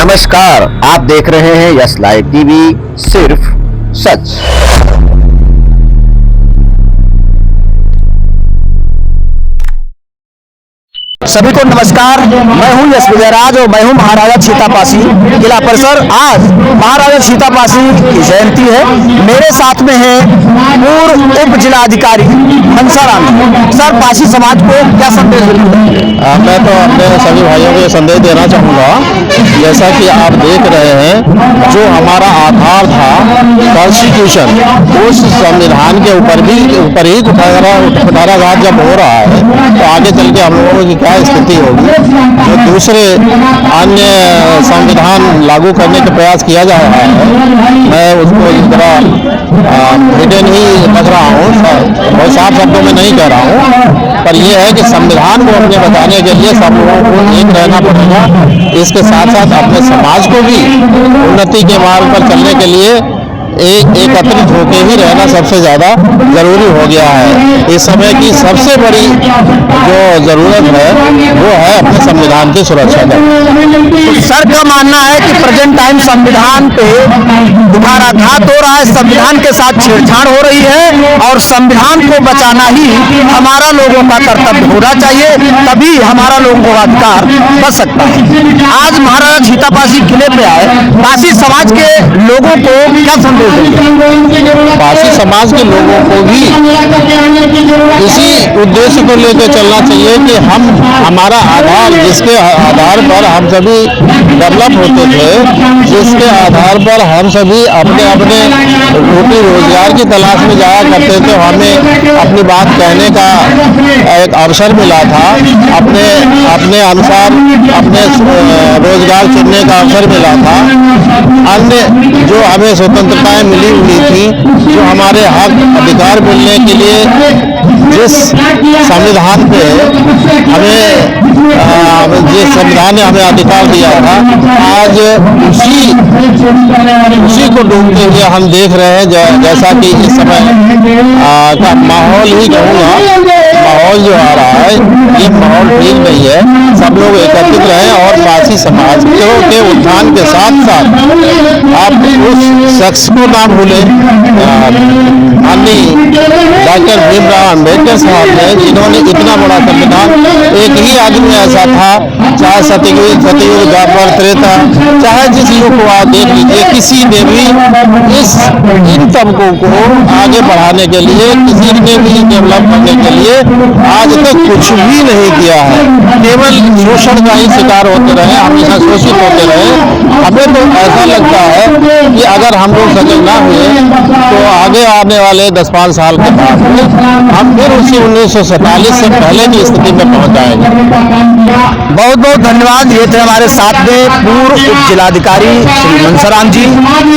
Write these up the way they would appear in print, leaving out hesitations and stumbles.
नमस्कार, आप देख रहे हैं यस लाइव टीवी, सिर्फ सच। सभी को नमस्कार, मैं हूं यश विजयराज और मैं हूं महाराजा छीतापासी किला परिसर। आज महाराजा छीतापासी की जयंती है। मेरे साथ में है पूर्व उप जिलाधिकारी मनसाराम। सर, पासी समाज को क्या संदेश देते हैं? मैं तो अपने सभी भाइयों को संदेश देना चाहूँगा, जैसा कि आप देख रहे हैं, जो हमारा आधार था कॉन्स्टिट्यूशन, उस संविधान के ऊपर ही कुठाराघात जब हो रहा है तो आगे चल के हम लोगों की क्या स्थिति होगी। जो दूसरे अन्य संविधान लागू करने का प्रयास किया जा रहा है, मैं उसको इस तरह हिडन ही रख रहा हूँ, बहुत साफ शब्दों में नहीं कह रहा हूँ, पर यह है कि संविधान को अपने बचाने के लिए सब लोगों को एक रहना पड़ेगा। इसके साथ साथ अपने समाज को भी उन्नति के मार्ग पर चलने के लिए एकत्रित होकर ही रहना सबसे ज़्यादा ज़रूरी हो गया है। इस समय की सबसे बड़ी जो ज़रूरत है वो है अपने संविधान की सुरक्षा का। तो सर का मानना है कि प्रेजेंट टाइम संविधान पे कुठाराघात हो रहा है, संविधान के साथ छेड़छाड़ हो रही है और संविधान को बचाना ही हमारा लोगों का कर्तव्य होना चाहिए, तभी हमारा लोगों को अधिकार बच सकता है। आज महाराजा छीतापासी किले पे आए, पासी समाज के लोगों को क्या संदेश? पासी समाज के लोगों को भी इसी उद्देश्य को लेकर चलना चाहिए कि हमारा आधार, जिसके आधार पर हम सभी डेवलप होते थे, जिसके आधार पर हम सभी अपने अपने रोटी रोजगार की तलाश में जाया करते थे, हमें अपनी बात कहने का एक अवसर मिला था, अपने अनुसार अपने रोजगार चुनने का अवसर मिला था, अन्य जो हमें स्वतंत्रताएं मिली हुई थी, जो हमारे हक अधिकार मिलने के लिए जिस संविधान पे जिस संविधान ने हमें अधिकार दिया था, आज उसी को डूबते हुए हम देख रहे हैं। जैसा कि इस समय का माहौल ही कहूँगा, माहौल जो आ रहा है ये माहौल ठीक नहीं है। सब लोग एकत्रित रहें और पासी समाज के उत्थान के साथ साथ आप उस शख्स को ना भूलें, माननीय डॉक्टर भीमराव अम्बेडकर साहब ने, जिन्होंने इतना बड़ा संविधान, एक ही आदमी ऐसा था, चाहे सतयुग द्वापर त्रेता, चाहे जिस युग को आप देख लीजिए, किसी ने भी इन तबकों को आगे बढ़ाने के लिए, किसी ने भी डेवलप करने के लिए आज तक कुछ भी नहीं किया है। केवल शोषण का ही शिकार होते रहे, हमेशा शोषित होते रहे। हमें तो ऐसा लगता है कि अगर हम लोग सजग ना हुए तो आगे आने वाले 10-5 साल के बाद हम फिर उसी 1947 से पहले की स्थिति में पहुंच जाएंगे। बहुत बहुत धन्यवाद। ये थे हमारे साथ में पूर्व उप जिलाधिकारी श्री मनसाराम जी,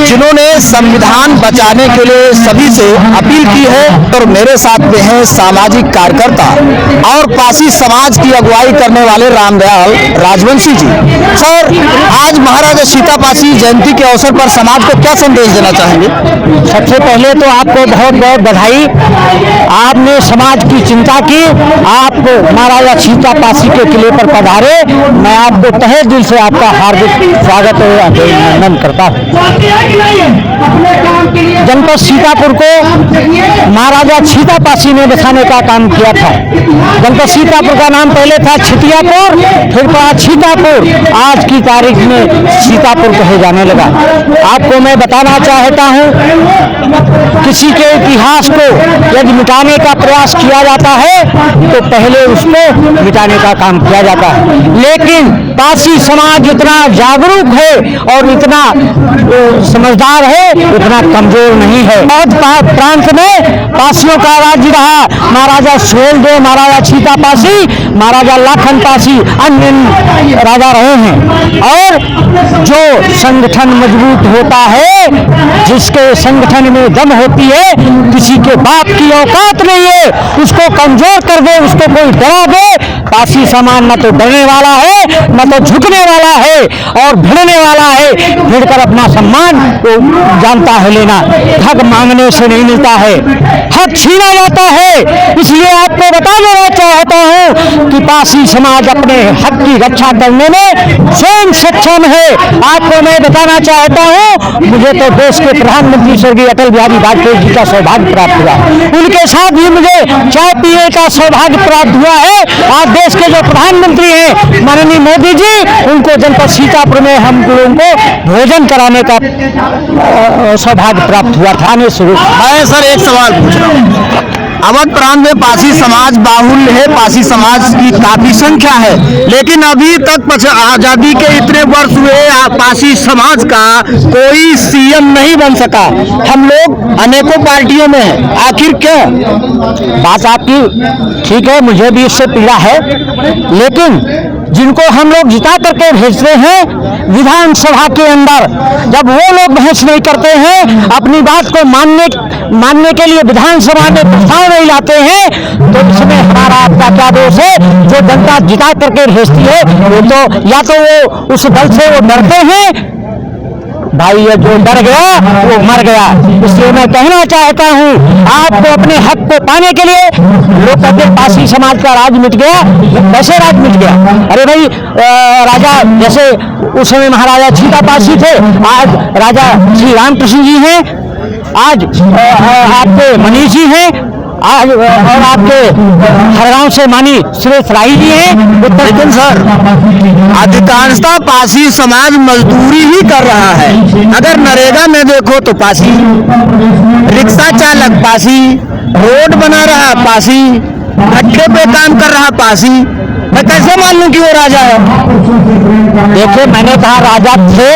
जिन्होंने संविधान बचाने के लिए सभी से अपील की है। और मेरे साथ में है सामाजिक कार्यकर्ता और पासी समाज की अगुवाई करने वाले रामदयाल राजवंशी जी। सर, आज महाराजा छीतापासी जयंती के अवसर पर समाज को क्या संदेश देना चाहेंगे? सबसे पहले तो आपको बहुत बहुत बधाई, आपने समाज की चिंता की, आप महाराजा छीतापासी के किले पर पधारे। मैं आपको तहे दिल से आपका हार्दिक स्वागत और अभिनंदन करता हूँ। जनपद सीतापुर को महाराजा छीतापासी ने बसाने का काम किया था। जनपद सीतापुर का नाम पहले था छिटियापुर, फिर पड़ा छीतापुर, आज की तारीख में सीतापुर कहे जाने लगा। आपको मैं बताना चाहता हूँ, किसी के इतिहास को यदि मिटाने का प्रयास किया जाता है तो पहले उसको मिटाने का काम किया जाता है। लेकिन पासी समाज इतना जागरूक है और इतना समझदार है, इतना कमजोर नहीं है। बहुत प्रांत में पासियों का राज्य रहा। महाराजा सुहेलदेव, महाराजा छीतापासी, महाराजा लाखन पासी, अन्य राजा रहे हैं। और जो संगठन मजबूत होता है जिसके संगठन में दम होती है, किसी के बाप की औकात नहीं है, उसको कमजोर कर दे, उसको कोई डरा दे। पासी समाज न तो डरने वाला है, न तो झुकने वाला है और भिड़ने वाला है। भिड़कर अपना सम्मान वो जानता है लेना। हक मांगने से नहीं मिलता है, हक छीना जाता है। इसलिए आपको बता देना चाहता हूँ कि पासी समाज अपने हक की रक्षा करने में स्वयं सक्षम है। आपको मैं बताना चाहता हूँ, मुझे तो देश के प्रधानमंत्री स्वर्गीय अटल बिहारी वाजपेयी जी का सौभाग्य प्राप्त हुआ, उनके साथ भी मुझे चाय पीने का सौभाग्य प्राप्त हुआ है। आज देश के जो प्रधानमंत्री हैं माननीय मोदी जी, उनको जनपद सीतापुर में हम लोगों को भोजन कराने का सौभाग्य प्राप्त हुआ था। मैं सर एक सवाल पूछ रहा हूँ, अवध प्रांत में पासी समाज बाहुल्य है, पासी समाज की काफी संख्या है, लेकिन अभी तक आजादी के इतने वर्ष हुए पासी समाज का कोई सीएम नहीं बन सका। हम लोग अनेकों पार्टियों में हैं, आखिर क्यों? बात आपकी ठीक है, मुझे भी इससे पीड़ा है, लेकिन जिनको हम लोग जिता करके भेजते हैं विधानसभा के अंदर, जब वो लोग बहस नहीं करते हैं, अपनी बात को मानने के लिए विधानसभा में प्रस्ताव नहीं लाते हैं, तो इसमें हमारा आपका क्या दोष है? जो जनता जिता करके भेजती है वो तो या तो वो उस दल से वो डरते हैं, भाई ये जो डर गया वो मर गया। इसलिए मैं कहना चाहता हूँ, आपको अपने हक को पाने के लिए, लोग कहते हैं पासी समाज का राज मिट गया, कैसे राज मिट गया? अरे भाई राजा जैसे उस समय महाराजा छीता पासी थे, आज राजा श्री रामकृष्ण जी हैं, आज आपके मनीष जी हैं, आज और आपके हरगांव से मानी सुरेश राही जी हैं। लेकिन सर अधिकांशतः पासी समाज मजदूरी ही कर रहा है। अगर नरेगा में देखो तो पासी, रिक्शा चालक पासी, रोड बना रहा पासी, भट्ठे पे काम कर रहा पासी। मैं कैसे मान लूं कि वो राजा है? देखिए, मैंने कहा राजा थे,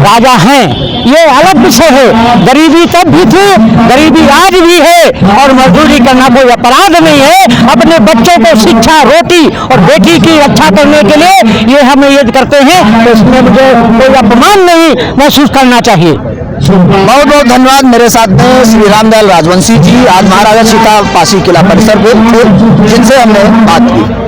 राजा हैं, ये अलग विषय है। गरीबी तब भी थी, गरीबी आज भी है, और मजदूरी करना कोई अपराध नहीं है। अपने बच्चों को शिक्षा, रोटी और बेटी की रक्षा करने के लिए ये हम यज्ञ करते हैं, तो इसमें मुझे कोई अपमान नहीं महसूस करना चाहिए। बहुत बहुत धन्यवाद। मेरे साथ में श्री रामदयाल राजवंशी जी आज महाराजा छीता पासी किला परिसर पे थे, जिनसे हमने बात की।